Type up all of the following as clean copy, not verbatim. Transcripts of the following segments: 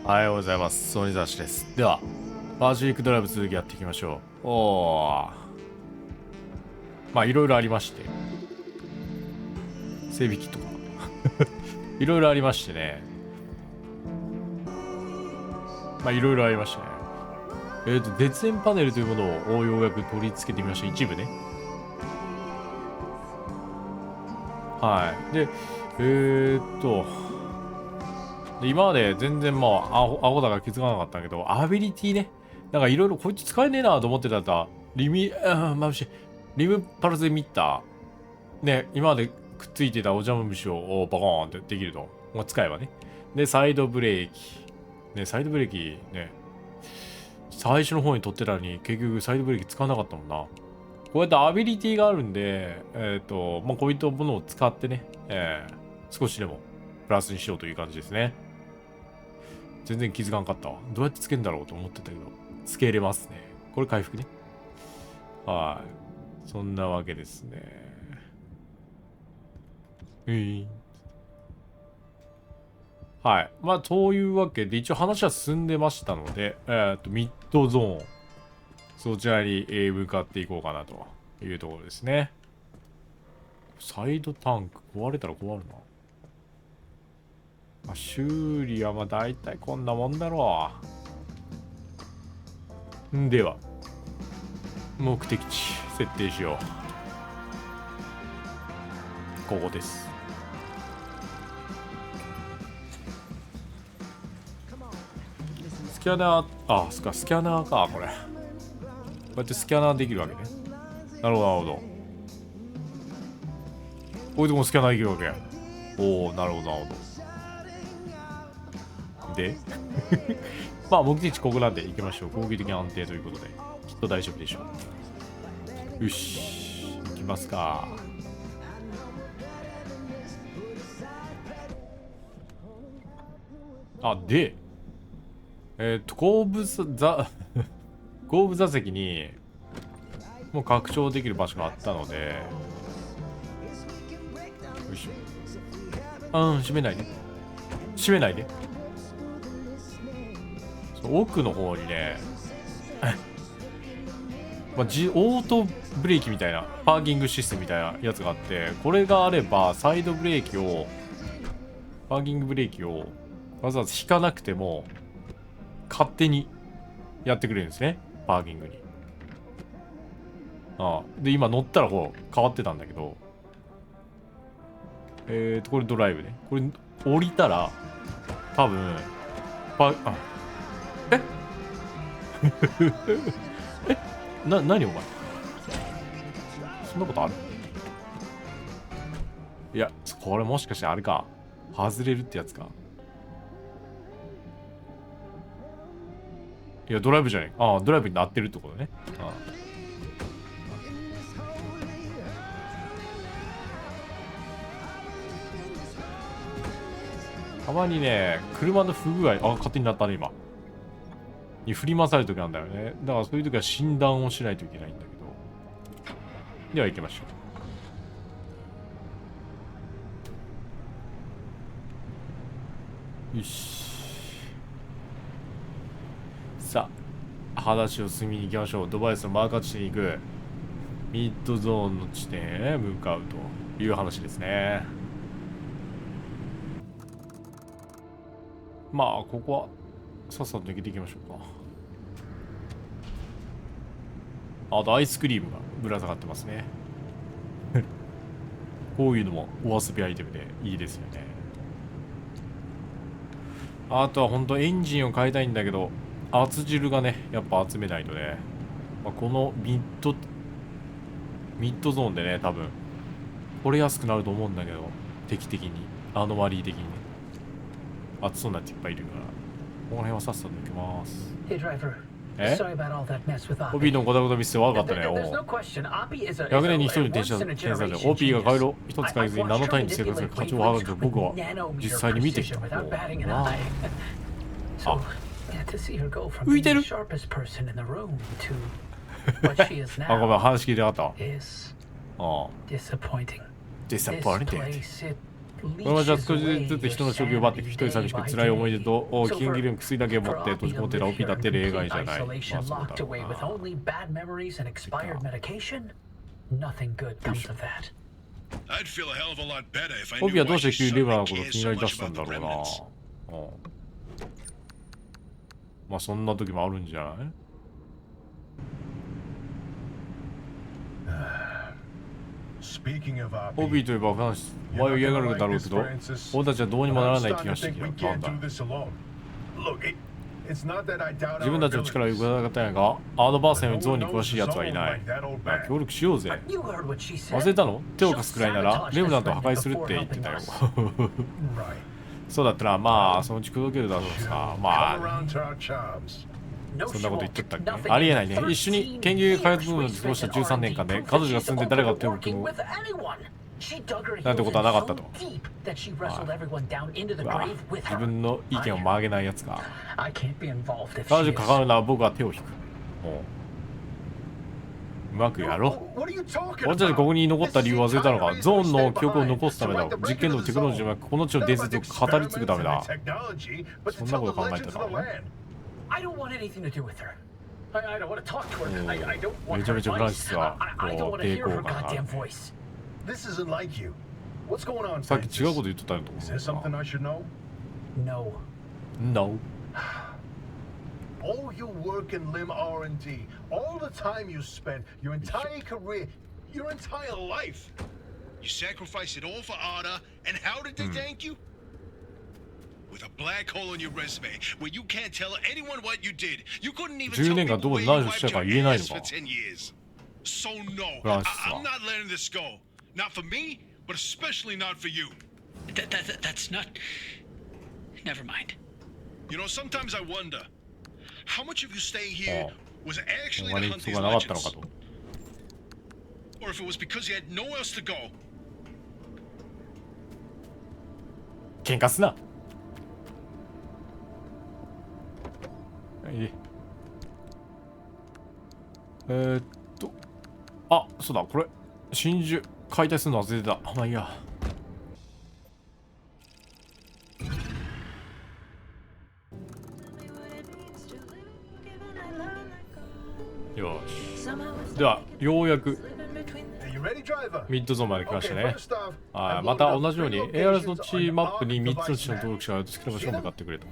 おはようございます。そにざらしです。では、パシフィックドライブ続きやっていきましょう。まあ、いろいろありまして。整備キットか。いろいろありましてね。まあ、いろいろありましたね。絶縁パネルというものをようやく取り付けてみました。一部ね。はい。で、今まで全然まあ、アホだから気づかなかったけど、アビリティね。なんかいろいろこいつ使えねえなと思ってたら、リムパルゼミッター。ね、今までくっついてたお邪魔虫をバコーンってできると。まあ、使えばね。で、サイドブレーキ。ね、サイドブレーキね。最初の方に取ってたのに、結局サイドブレーキ使わなかったもんな。こうやってアビリティがあるんで、まあ、こういったものを使ってね、少しでもプラスにしようという感じですね。全然気づかんかったわ。どうやってつけるんだろうと思ってたけど、つけれますね。これ回復ね。はい。そんなわけですね。はい。まあ、というわけで、一応話は進んでましたので、ミッドゾーン。そちらに向かっていこうかなというところですね。サイドタンク、壊れたら困るな。まあ、修理はまあ大体こんなもんだろう。んでは、目的地設定しよう。ここです。スキャナー、あ、そっか、スキャナーか、これ。こうやってスキャナーできるわけね。なるほど、なるほど。こういうとこもスキャナーできるわけ。おお、なるほど、なるほど。でまあ目的地ここなんで行きましょう。攻撃的安定ということできっと大丈夫でしょう。よし行きますか。あ、で後部座席にもう拡張できる場所があったので、よいしょ。閉めないで閉めないで。奥の方にねまあ、オートブレーキみたいなパーキングシステムみたいなやつがあって、これがあればサイドブレーキをパーキングブレーキをわざわざ引かなくても勝手にやってくれるんですね、パーキングに。で今乗ったらこう変わってたんだけど、これドライブね。これ降りたら多分何お前そんなことある？いや、これもしかしてあれか、外れるってやつか。いや、ドライブじゃねえ。ドライブになってるってことね。たまにね、車の不具合、勝手になったね、今。に振り回される時なんだよね。だからそういう時は診断をしないといけないんだけど。では行きましょう。よし。さあ、話を進みに行きましょう。ドバイスのマーカー地点に行く。ミッドゾーンの地点へ向かうという話ですね。まあ、ここはさっさと抜けていきましょうか。あとアイスクリームがぶら下がってますね。こういうのもお遊びアイテムでいいですよね。あとは本当エンジンを変えたいんだけど、圧汁がね、やっぱ集めないとね。このミッドゾーンでね、多分掘れやすくなると思うんだけど、敵的に、アノマリー的にね。熱そうなやついっぱいいるから、この辺はさっさと抜けます。オピーのゴタゴタミスで悪かったね。100年に一人の天才だよ。オピーが回路一つ変えずに7単位に生活する課長を図ると僕は実際に見てきた。浮いてるごめん、話聞いてなかった。ディサポインティング。この街は少しずつ人の正気を奪っていく。一人寂しく辛い思い出と危険切れの薬だけを持って閉じこもってる OP だって例外じゃない。まあそうだろうな。OP はどうして急にレバーのこと気になりだしたんだろうな。まあそんな時もあるんじゃない？オビーといえば話前を嫌がるだろうけど、俺たちはどうにもならない気がしてきた。なんだ。自分たちの力を伺ったんやが、アドバーセンよりゾーンに詳しい奴はいない。協力しようぜ。忘れたの？手を貸すくらいならレムナントを破壊するって言ってたよ。そうだったらまあそのうち口説けるだろうさ。まあそんなこと言っちゃったっけ？ありえないね。一緒に研究開発部門で過ごした13年間で彼女が住んで誰が手を組むなんてことはなかったと。自分の意見を曲げないやつか。彼女関わるなら僕は手を引く。うまくやろう。俺たちここに残った理由を忘れたのか。ゾーンの記憶を残すためだ。実験のテクノロジーはこの地の伝説を語り継ぐためだ。そんなこと考えてたの？めちゃめちゃフランシスはこう抵抗感がある。さっき違うこと言ってたよと思う。No. All your work in limb R&D, all the time you spent, your entire career, your entire life. You sacrificed it all for Ada, and how did they thank you? With a black hole in your resume, where you can't tell anyone what you did. You couldn't even tell people where you wiped your ass for 10 years. So no, I'm not letting this go. Not for me, but especially not for you. That's not... Never mind. You know, sometimes I wonder...How much of you staying here was actually to hunt these legends? Or if it was because you had nowhere else to go? 喧嘩すな。あ、そうだ、これ真珠解体するの忘れてた。まあいいや。よし。ではようやくミッドゾーンまで来ましたね。また同じように ARS の地マップに3つの地の登録者が好きな場所に向かってくれと。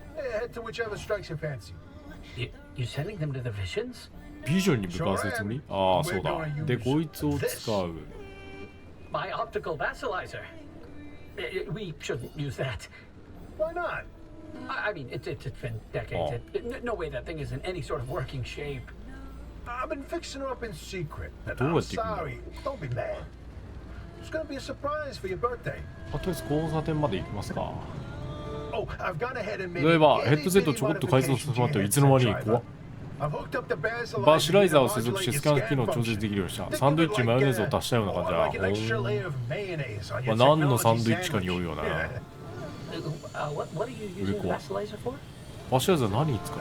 ビジョンに向かわせるつもり？ああ、そうだ。で、こいつを使う。I mean, it's been decades. No way that thing is in any sort of working shape. I've been fixing her up in secret. I'm sorry. Don't be mad. It's gonna be a surprise for your birthday. とりあえず交差点まで行きますか。Oh, I've gone ahead and made 例えばヘッドセットをちょこっと改造してしまっていつの間に怖っ。バシライザーを接続してスキャン機能を調節できるようにした。サンドイッチにマヨネーズを足したような感じだ。何のサンドイッチかによるよな。バシライザー何に使う？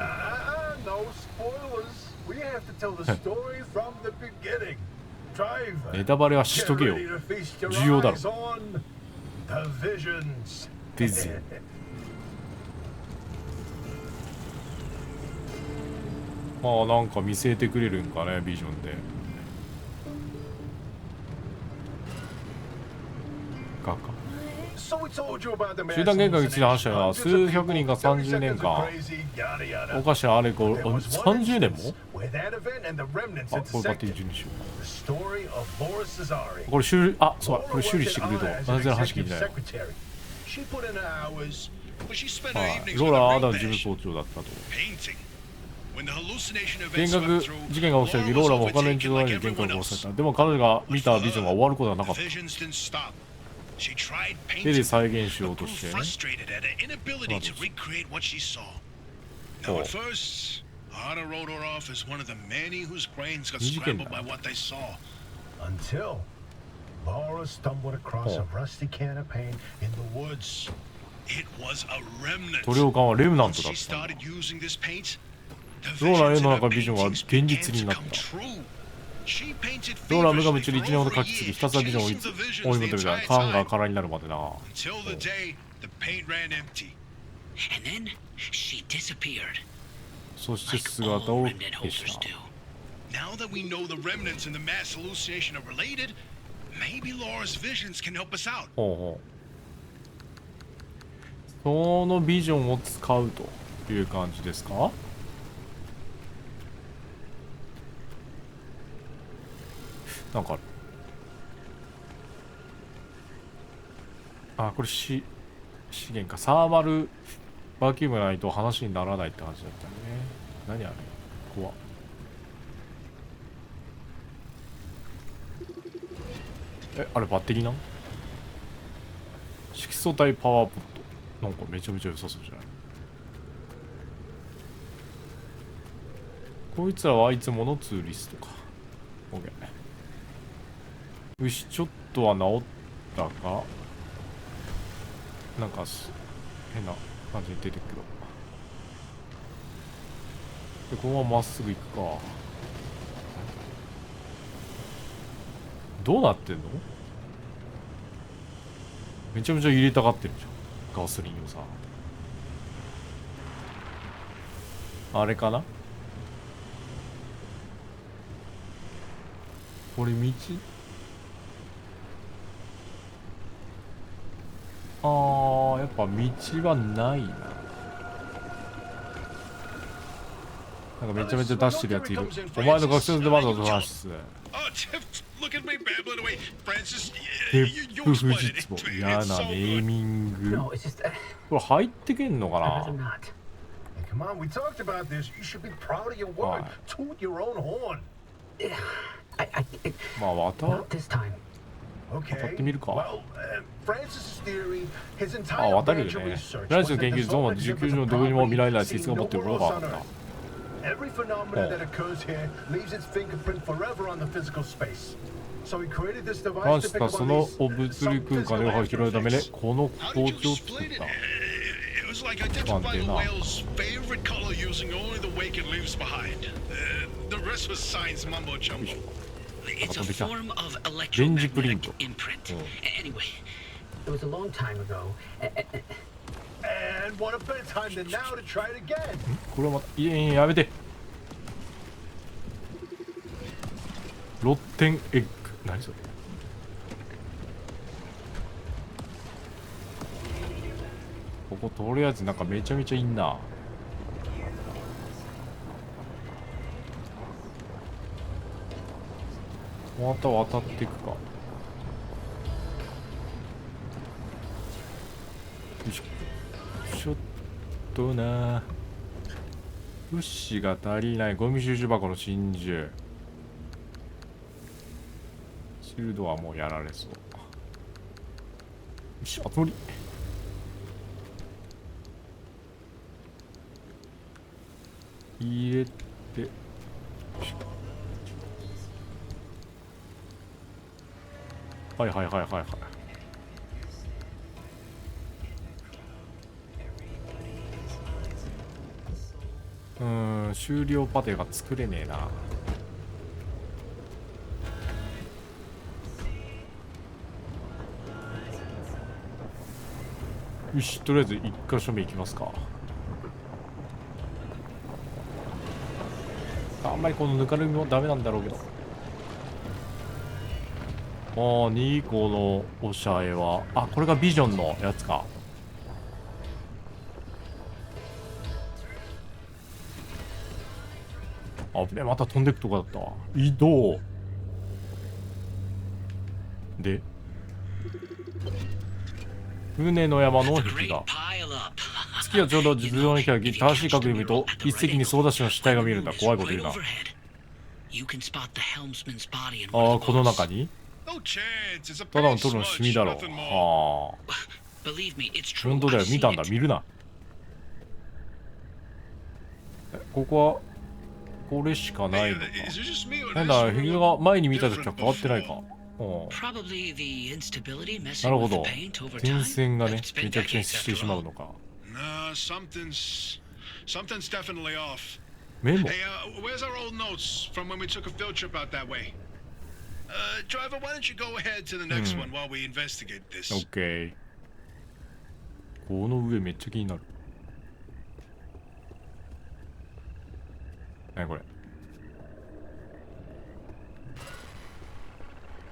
ネタバレはしとけよ。重要だろ。ビジン。まあなんか見せてくれるんかね、ビジョンで。か。集団幻覚について話したよな。数百人が30年間。おかしなあれこれ30年も？あ、これバッテリー順にしよう。これ修理、あ、そうだ、これ修理してくれると全然話聞いてないよ。ローラはアダの事務総長だったと。幻覚事件が起きた時、ローラも他の連中のように幻覚を殺された。でも彼女が見たビジョンが終わることはなかった。手で再現しようとしてね。二事件だ。塗料管はレムナントだった。ローラへの中ビジョンは現実になった。She painted ローラムが夢中で feverishly 1年ほ for ど over 描 a き継ぎ year. ひたすらビジョンを追い She had the 求 visions め the てるみたい entire な。缶が time 空になるまでな。 until the day the paint ran empty. And then she disappeared. そして Like 姿 all を remnant 消し hopers た。 do. Now that we know the remnants and the mass hallucination are related, maybe Laura's visions can help us out. ほうほう。そのビジョンを使うという感じですか？なんかある。あ、これ資源か。サーマルバキュームないと話にならないって感じだったね。何あれ怖っ。あれバッテリーなん？色素体パワーポット。なんかめちゃめちゃ良さそうじゃない？こいつらはいつものツーリストか。OK。よし、ちょっとは治ったか？なんか変な感じに出てくるけど。で、このまままっすぐ行くか。どうなってんの？めちゃめちゃ入れたがってるじゃん、ガソリンをさ。あれかな？これ道？やっぱ道はないな。なんかめちゃめちゃ出してるやついる。お前の学生でまだ話す。Look at me babbling away, Francis. 鉄 You're 不 spotted 実 it. も嫌 It's な so ネー good. ミング。 No, it's just これ入ってけんのか I'd な？ rather not. Hey, come on, we talked about this. You should be proud of your work. Why? Toot your own horn. I まあ渡 not this time. Okay. 밀까? Well, Francis's theory, his あ entire 渡るよ branch of ね。 research ライ was スの that 研 the 究ゾーンは zone 19 exhibits の a どこにも見られない property 性質が持っていることが分かっ seen た。 Every phenomena that occurs here leaves its fingerprint forever on the physical space. So he created this フラ device ン to ス pick が up そ on の these 物理 some 空間で physical を拾うため after にこの How 装 did 置 you を作っ explain it? た。 It was like identifying a whale's favorite color using only the wake it leaves behind. The rest was science mumbo jumbo. It's a form of 電磁プリン electromagnetic ト。 imprint. Anyway, It was a long time ago. And what a better time than now to try it again. これはまた、いやめて。ロッテンエッグ。何それ？こことりあえずなんかめちゃめちゃいいな。また渡っていくか。よいしょ。ちょっとな。物資が足りない。ゴミ収集箱の真珠。シールドはもうやられそう。よし、あつ森。入れて。よいしょ。はいはいはいはいはい。終了パテが作れねえな。よし、とりあえず1箇所目行きますか。あんまりこのぬかるみもダメなんだろうけど。2個のおしゃれは、これがビジョンのやつか。危ねえ、また飛んでくとこだったわ。移動で船の山の that's a 壁 great 画。 pile up. 月はちょうど自分に開き、正しい角度で見ると一石二鳥だしの死体が見えるんだ。怖いこと言うな。You can spot the helmsman's body in この中に No chance. It's a ただの paint トロのシミ smudge, だろ nothing う。 more. Believe me, it's true. 本当だよ、 I've 見 seen たんだ。 it. 見るな。ここはこれしかないのか。 Is it just me or なん does だ、 this 壁 room 画が look 前に見た時と different 変わってないか。 before? Probably the instability な messing るほ with the ど。 paint over 点 time. 線がね、 It's been めちゃくちゃに decades して after しまう all. のか。Nah, something's definitely off. メモ Hey, where's our old notes from when we took a field trip out that way? Driver, why don't you go ahead to the next one while we investigate this? オッケー。この上めっちゃ気になる。何これ。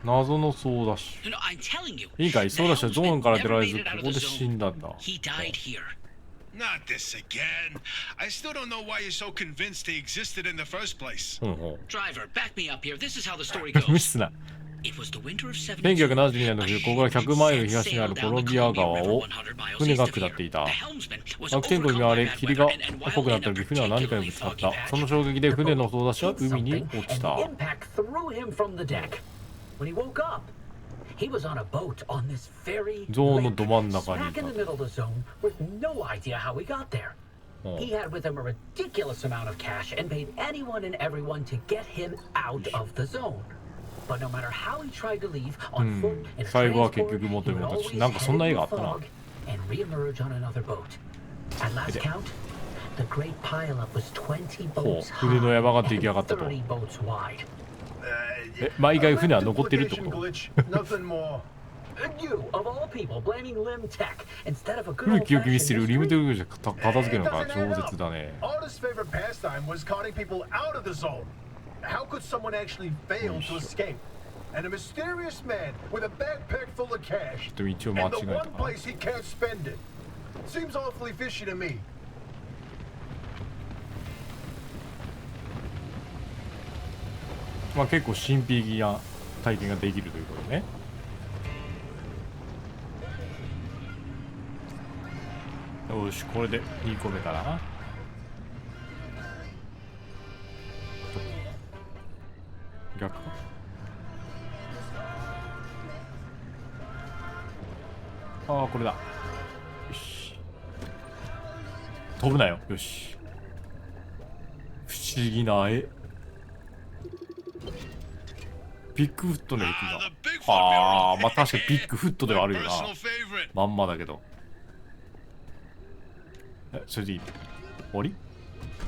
謎のソーダッシュ。 No, I'm telling you. いいかい、ソーダッシュはゾーンから出られず、 Never made it out こ of こ the で死んだんだ。 He died here. Not this again. I still don't know why you're so convinced he existed in the first place. ほんほん。 Driver, back me up here. This is how the story 無 goes. 視すな。 It was the winter of 1972年の冬、ここから100マイル東にあるコロンビア川を船が下っていた。悪天候に見舞われ、霧が濃くなった時、船は何かにぶつかった。その衝撃で船のソーダッシュは海に落ちた。 He was on a boat on this very ゾーンのど真ん中にい smack た。 in the middle of the zone with no idea how he got there. He had with him a ridiculous amount of cash and paid anyone and everyone to get him out of the zone. But no matter how he tried to leave on foot in a 最後は結 transport, 局 he 元に would 戻し、 always なんかそんな head 映 into 画あ the ったな。 fog and reemerge on another boat. At last count, the great pileup was 20 boats 船の high 山が出来上が and ったと。 30 boats wide. え、毎回船は残ってるってこと？ Nothing more. And you, of all people, blaming Lim Tech instead of a good 古き良きミ old-fashioned ステリーをリムテ mystery? ルじゃ片付けるのか超絶だね。 Artist's favorite pastime was carting people out of the zone. How could someone actually fail to escape? And a mysterious man with a backpack full of cash. でも一応間違 And the えた one か。 place he can't spend it. Seems awfully fishy to me. まあ結構神秘的な体験ができるということね。よし、これで2個目かな。逆か。ああ、これだ。よし。飛ぶなよ。よし。不思議な絵。ビッグフットの駅が。ああ、まあ確かにビッグフットではあるよな。 Personal favorite. まんまだけど。え、それでいいの？終わり？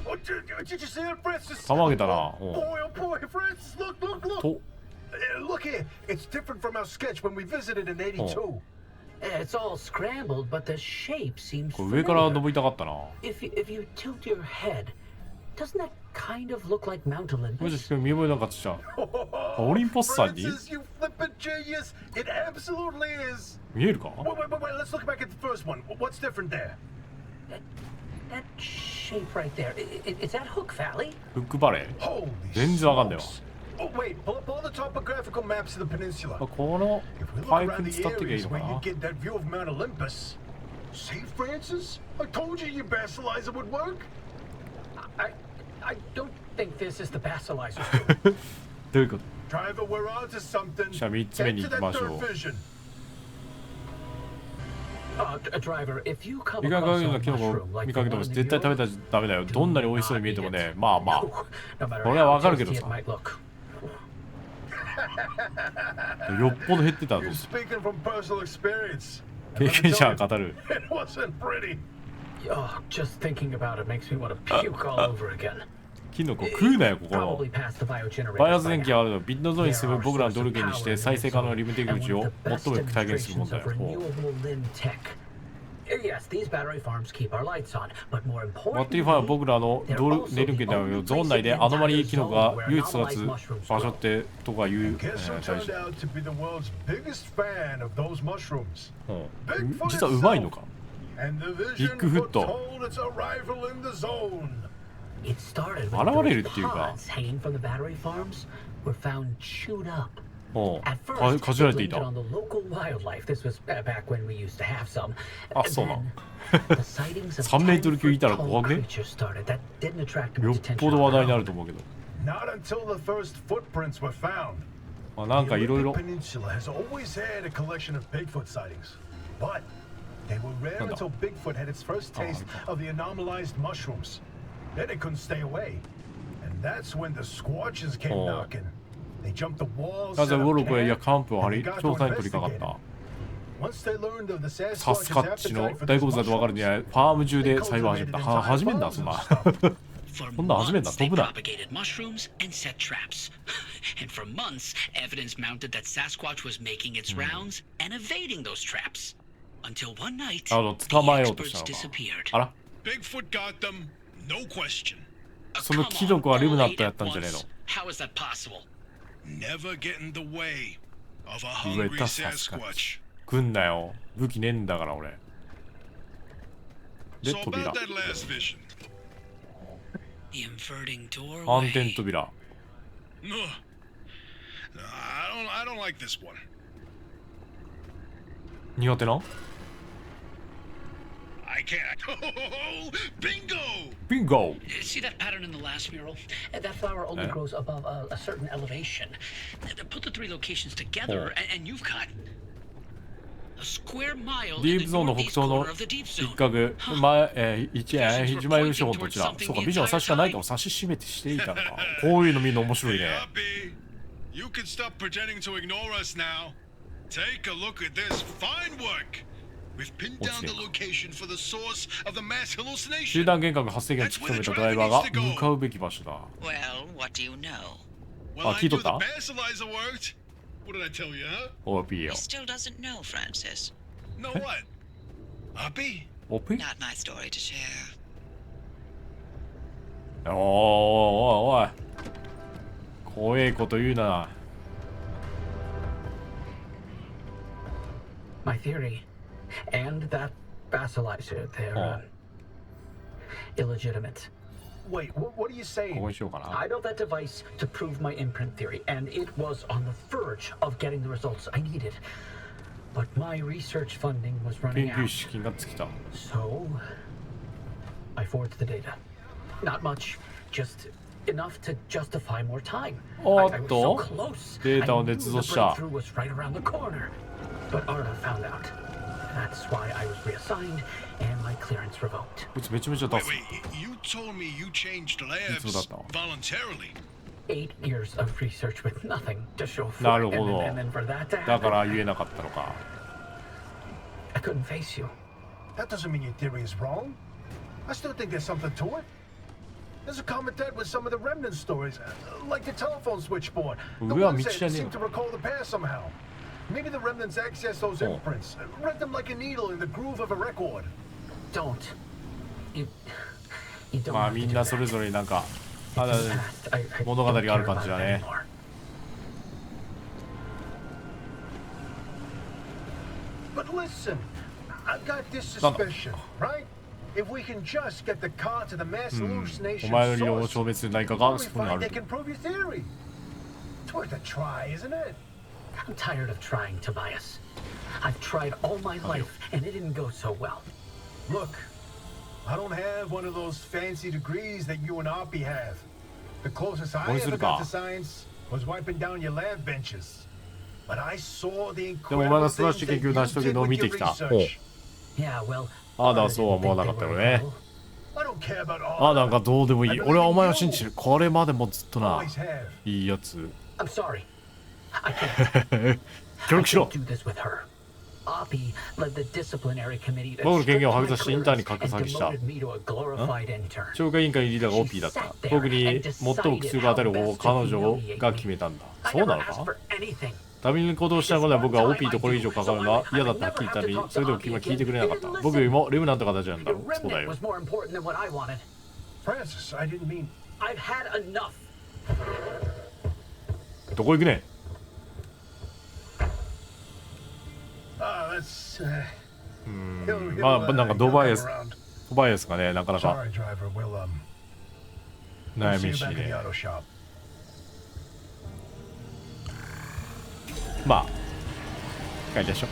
Oh, did you see it, Francis? 玉あげたな。 Boy, oh boy, Francis, look, look, look. と、 Look here. It's different from our sketch when we visited in '82. It's all scrambled, but the shape seems これ上から familiar. 登りたかったな。 If you tilt your head, doesn't that kind of look like Mount これじ Olympus? ゃ見覚えなかったじゃん。オリンポス山に Francis, you flippin' genius. It absolutely is. 見えるか？ Wait, let's look back at the first one. What's different there? That shape right there. Is that Hook Valley? フックバレー？ Holy 全然わかんないわ。 smokes. Oh, wait, pull up all the topographical maps of the peninsula. この If we look パイプ around に the 伝ってきゃいい areas のか where you な？ get that view of Mount Olympus. See, Francis? I told you your basilizer would work. I don't think this is the Basilizer. どういうこと？ Driver, we're on to something. じゃあ3つ目 Get に to 行き that ましょ third う。 vision. Driver, if you come 見かけ across るよう a なキノコ mushroom を like 見 the かけて one も in the 絶対食べ video, たらダメだよ。どんなに美味しそうに見えてもね、まあまあ。 no matter これはわかるけ how ど tasty さ it might look. よっぽど減ってたらどう You're する？ speaking from personal experience. 経験者が語る。 It wasn't pretty. Oh, just thinking about it makes me want to puke all over again. キノコ食うなよ、ここの。 Probably past the biogenerator. バイオス電気はあるのビットゾーンに住む僕らの努力にして再生可能なリムテク口を最もよく体現するもんだよ。Yes, these battery farms keep our lights on, but more バッテリーファンは importantly, 僕らのネルケだよ。ゾーン内でアノマリーキノコが唯一育つ場所ってとかいう Guess who 大 turned 事。 out to be the world's biggest fan of those mushrooms? 実はうまいのか？ And the ビ vision ッグフット。 foretold its arrival in the zone. it started 現 when れる those っていうか。 pods hanging from the battery farms were found chewed up. うん。 At first, かじられてい it た。 blamed it on the local wildlife. This was back when we used to have some. あ、そうなの。 Then, the sightings of 3メートル級いたら 10-foot 怖 tall くね？ creatures started. That didn't attract よ much っ attention ぽど話題にな on ると思うけど。 Not until the first footprints were found. まあなんか The いろいろ Olympic Peninsula has always had a collection of Bigfoot sightings, but they were rare Hold on. until Bigfoot had its first taste of the anomalized mushrooms. Then it couldn't stay away, and that's when the Squatches came Oh. knocking. They jumped the walls, なぜ set ウォ up ルコや camp, キャンプを張 and り they got 調 to 査に取り掛か investigate っ it. Once they learned of the た。サスカ Sasquatch's ッチの appetite for 大 these 好物だと分かるには mushrooms, ファーム中 they で栽培を始め cultivated た。 entire 始めんだ、そん farms な。 of stuff. For こんなん初めてだ。 months, 飛 they ぶな。 propagated mushrooms and set traps. And for months, evidence mounted that Sasquatch was making its rounds and evading those traps. Until one night, なるほど、 the 捕まえようとした experts のか。 disappeared. あら、 Bigfoot got them, no question. その貴族はレムナントやったんじゃねえの。 How is that possible? Never get in the way of a 上 hungry 田サスカッ Sasquatch. チ。来んなよ。武器ねえんだから俺。で、 So 扉。 about that last vision. The inverting 反転 doorway. 扉。 Ugh. I don't like this one. 苦手な I can't. Oh, bingo! ビンゴ See that pattern in the last mural? That flower only Yeah. grows above a certain elevation. Put the three locations together, and you've got a square mile ディー in プ the ゾーンの北 northeast 東の corner of the deep 一 zone. 角、1マイル四方どちら。そうか、ビジョンは差しかないかも指し示めてしていたのか。こういうの見るの面白い Hey, ね。 Uppy, you can stop pretending to ignore us now. Take a look at this fine work. We've pinned down the location for the source of the mass 集 hallucination. 団幻覚発生源に突き止めたドライバーが向かうべき場所だ。 Well, what do you know? Well, I聞い knew とっ the た bassalizer worked. What did I tell you, huh? おピーよ。 Still doesn't know, Francis. Know what? Uppy? おピー Not my story to share. おーおいおい。怖えこと言うな。 My theory and that vassalizer, they're illegitimate. Wait, what are you こ saying? こにしようかな。 I built that device to prove my imprint theory, and it was on the verge of getting the results I needed. But my research funding was 研 running 究 out, 資金が尽きた。 so I forged the data. Not much, just enough to justify more time. I was so close. I データを knew 捏 the 造した breakthrough was right around the corner. But Arda found out. That's why I was reassigned and my clearance revoked. こいつめちゃめちゃ出 Wait, す。 wait, you told me you changed labs いつもだったわ。 voluntarily. 8 years of research with nothing to show for な it, るほど。 and then for that to だから happen, 言えなかったのか。 I couldn't face you. That doesn't mean your theory is wrong. I still think there's something to it. There's a common thread with some of the remnant stories, like the telephone switchboard. The 우리가 ones that 미치지 seem to recall the past somehow. Maybe the remnants access those imprints, read them like a needle in the groove of a record. Don't. You don't まあ have み to ん do な that. それぞれなんか It's あ in the past. I 物語 don't がある care 感 about じだ it ね。 anymore. But listen, I've got this suspicion, right? If we can just get the car to the mass お hallucination 前の理論を source, 消滅する何か we がそこにあ find る they。can prove your theory. It's worth a try, isn't it? I'm tired of trying, Tobias. I've tried all my life, and it didn't go so well. Look, I don't have one of those fancy degrees that you and Oppie have. The closest I ever got to science was wiping down your lab benches. But I saw the でもお前 incredible が素晴ら things しい that 研究 you を成し遂げ did るのを with 見て your きた。おう research. Yeah, well, ああだ I そうは didn't 思わ think な they かった were よね。 incredible. I don't care about ああなん all. かどうでもいい。俺はお前を信じてる。これまでもずっとな。 Always have. いいやつ。 I'm sorry. I can't. 協 I 力しろ can't。do this with her. Oppie led the disciplinary committee that 僕の権限を stripped 剥 my 奪しインターに clearance 格 and 下げした。 demoted me to a glorified intern. 懲戒委員会リーダーがオピーだった。僕に最も苦痛が当たる方を彼女が決めたんだ。 I そうな never の asked か for anything. 旅に行動したことは僕はオピーとこれ以上関わるのは嫌だったはっきり言ったのに、それでも君は聞いてくれなかった。僕よりもレムナントが大事なんだ The ろう。そうだ remnant よ。 was more important than what I wanted. Francis, I didn't mean. I've had enough. どこ行くねん。 That's. まあなんかドバイアス、トバイアスがね、なかなか Sorry, driver. We'll 悩 see み you しい back at the ね。 auto shop. まあ、帰りでしょ。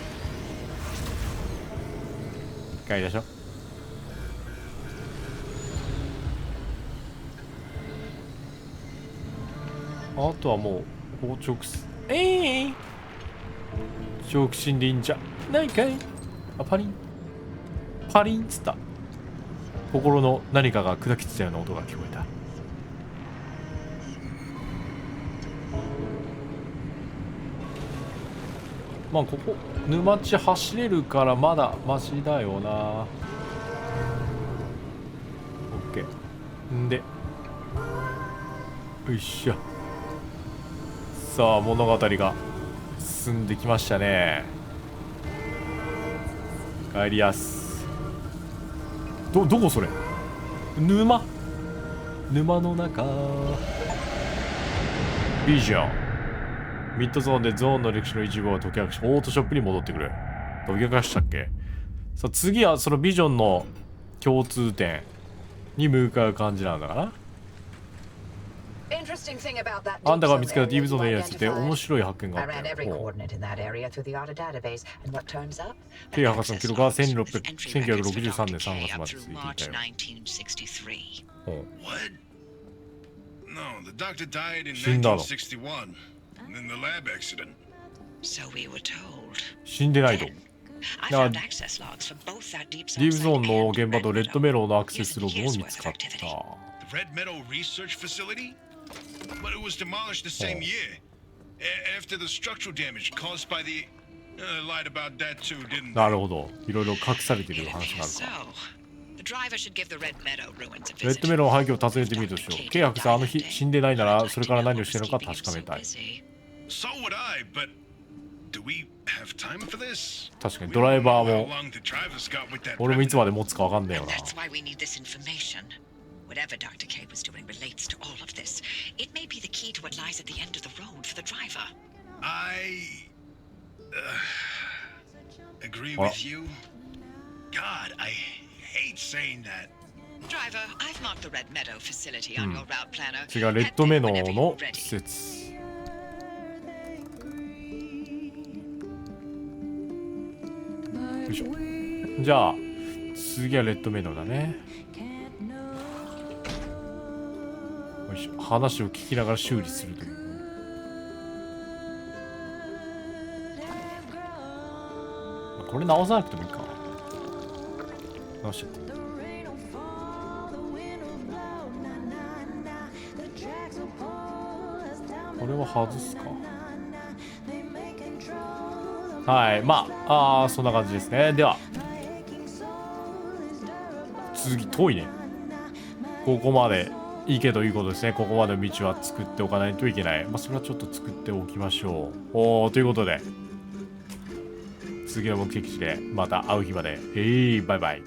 帰りでしょ。あとはもう、こう直す。直進でいいんじゃないかい。あ、パリン。パリンっつった。心の何かが砕きついたような音が聞こえた。まあここ沼地走れるからまだマシだよな。オッケー。んでよいしょ。さあ物語が進んできましたね。帰りやす。どこそれ。沼の中。ビジョン。ミッドゾーンでゾーンの歴史の一部を解き明かし、オートショップに戻ってくる。解き明かしたっけ。さあ次はそのビジョンの共通点に向かう感じなんだかな。あんたが見つけた DV ゾーンのエリアについて面白い発見があったよ。K 博士の記録は1963年3月まで続いていたよ。死んだの。死んでないと。ディープゾーンの現場とレッドメローのアクセスログも見つかった。But it was demolished the same year after the structural damage caused by the lied about that too, didn't they? なるほど。いろいろ隠されている話があるか。レッドメローの廃墟を訪ねてみるとしよう。K 博士あの日死んでないならそれから何をしているのか確かめたい。So would I, but do we have time for this? 確かにドライバーも俺もいつまで持つかわかんないよな。Whatever Dr. K was doing relates to all of this. It may be the key to what lies at the end of the road for the driver. I agree with you. God, I hate saying that. Driver, I've marked the Red Meadow facility on your route planner. 違う、レッドメノーの施設。よいしょ。じゃあ次はレッドメノーだね。話を聞きながら修理するという。これ直さなくてもいいか。直しちゃった。これは外すか。はい、まあそんな感じですね。では次遠いね。ここまでいいけどいいことですね。ここまでの道は作っておかないといけない。まあそれはちょっと作っておきましょう。ということで次の目的地でまた会う日まで。バイバイ。